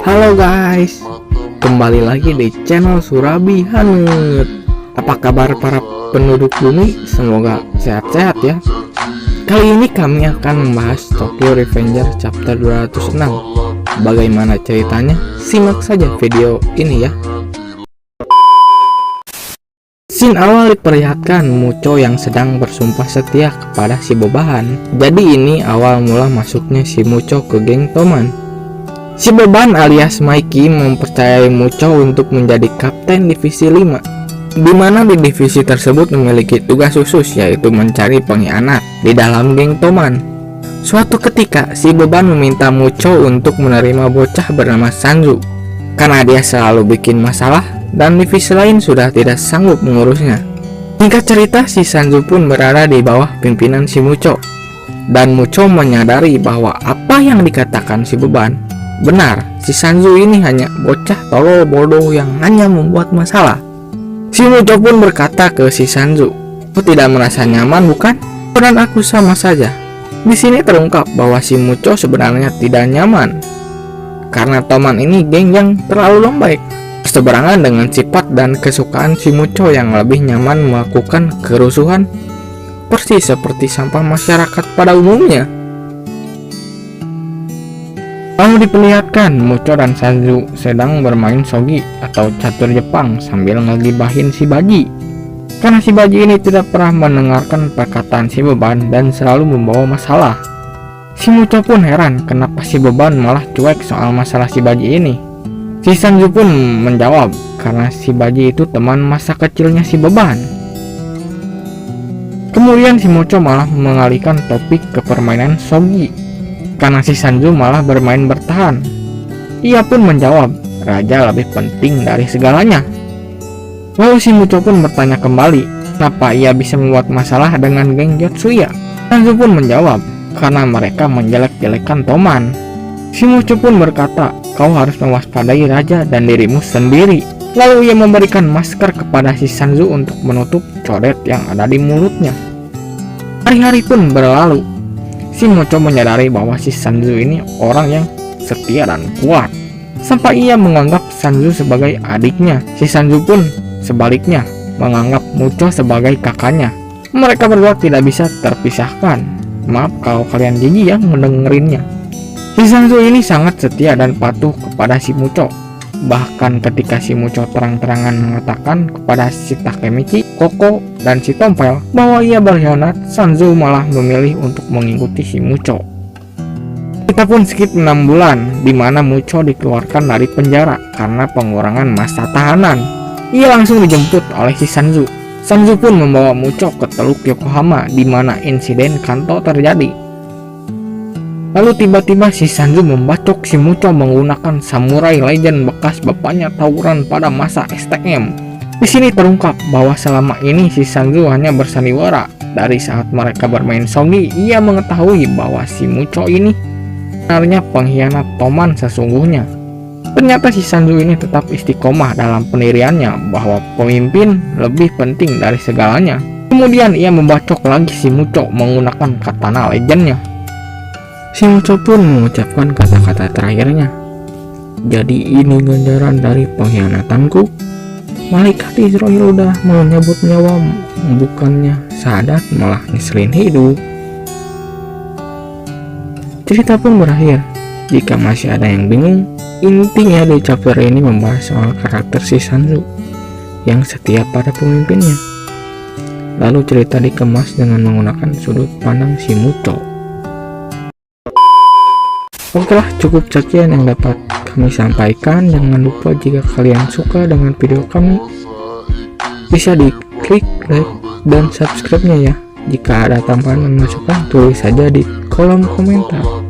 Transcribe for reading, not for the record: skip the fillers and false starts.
Halo guys, kembali lagi di channel Surabi Hanet. Apa kabar para penduduk bumi? Semoga sehat-sehat ya. Kali ini kami akan membahas Tokyo Revenger chapter 206. Bagaimana ceritanya? Simak saja video ini ya. Scene awal diperlihatkan Mucho yang sedang bersumpah setia kepada si Boban. Jadi ini awal mula masuknya si Mucho ke geng Toman. Si Boban alias Mikey mempercayai Mucho untuk menjadi kapten divisi 5, di mana di divisi tersebut memiliki tugas khusus yaitu mencari pengkhianat di dalam geng Toman. Suatu ketika si Boban meminta Mucho untuk menerima bocah bernama Sanju karena dia selalu bikin masalah dan divisi lain sudah tidak sanggup mengurusnya. Singkat cerita, si Sanju pun berada di bawah pimpinan si Mucho, dan Mucho menyadari bahwa apa yang dikatakan si Boban benar. Si Sanju ini hanya bocah tolol bodoh yang hanya membuat masalah. Si Mucho pun berkata ke si Sanju, "Kau tidak merasa nyaman bukan? Dan aku sama saja." Di sini terungkap bahwa si Mucho sebenarnya tidak nyaman karena Toman ini geng yang terlalu lembek, berseberangan dengan sifat dan kesukaan si Mucho yang lebih nyaman melakukan kerusuhan, persis seperti sampah masyarakat pada umumnya. Lalu diperlihatkan Mucho dan Sanju sedang bermain shogi atau catur Jepang sambil ngegibahin si Baji, karena si Baji ini tidak pernah mendengarkan perkataan si Boban dan selalu membawa masalah. Si Mucho pun heran kenapa si Boban malah cuek soal masalah si Baji ini. Si Sanju pun menjawab karena si Baji itu teman masa kecilnya si Boban. Kemudian si Mucho malah mengalihkan topik ke permainan shogi karena si Sanju malah bermain bertahan. Ia pun menjawab, raja lebih penting dari segalanya. Lalu si Mucho pun bertanya kembali, kenapa ia bisa membuat masalah dengan geng Yotsuya? Sanju pun menjawab, karena mereka menjelek-jelekan Toman. Si Mucho pun berkata, kau harus mewaspadai raja dan dirimu sendiri. Lalu ia memberikan masker kepada si Sanju untuk menutup coret yang ada di mulutnya. Hari-hari pun berlalu. Si Mucho menyadari bahwa si Sanju ini orang yang setia dan kuat, sampai ia menganggap Sanju sebagai adiknya. Si Sanju pun sebaliknya menganggap Mucho sebagai kakaknya. Mereka berdua tidak bisa terpisahkan. Maaf kalau kalian jijik ya mendengerinnya. Si Sanju ini sangat setia dan patuh kepada si Mucho. Bahkan ketika si Mucho terang-terangan mengatakan kepada si Takemichi, Koko, dan si Tompel bahwa ia berkhianat, Sanju malah memilih untuk mengikuti si Mucho. Kita pun skip 6 bulan di mana Mucho dikeluarkan dari penjara karena pengurangan masa tahanan. Ia langsung dijemput oleh si Sanju. Sanju pun membawa Mucho ke Teluk Yokohama di mana insiden Kanto terjadi. Lalu tiba-tiba si Sanju membacok si Mucho menggunakan samurai legend bekas bapaknya tawuran pada masa STM. Di sini terungkap bahwa selama ini si Sanju hanya bersandiwara. Dari saat mereka bermain shogi, ia mengetahui bahwa si Mucho ini sebenarnya pengkhianat Toman sesungguhnya. Ternyata si Sanju ini tetap istiqomah dalam pendiriannya bahwa pemimpin lebih penting dari segalanya. Kemudian ia membacok lagi si Mucho menggunakan katana legendnya. Si Mucho pun mengucapkan kata-kata terakhirnya, jadi ini ganjaran dari pengkhianatanku. Malaikat Israel udah mau nyabut nyawamu, bukannya sadat malah ngeselin hidup. Cerita pun berakhir. Jika masih ada yang bingung, intinya di chapter ini membahas soal karakter si Sanju yang setia pada pemimpinnya. Lalu cerita dikemas dengan menggunakan sudut pandang si Mucho. Okelah, cukup sekian yang dapat kami sampaikan. Jangan lupa jika kalian suka dengan video kami, bisa diklik like dan subscribe-nya ya. Jika ada tambahan dan masukan, tulis saja di kolom komentar.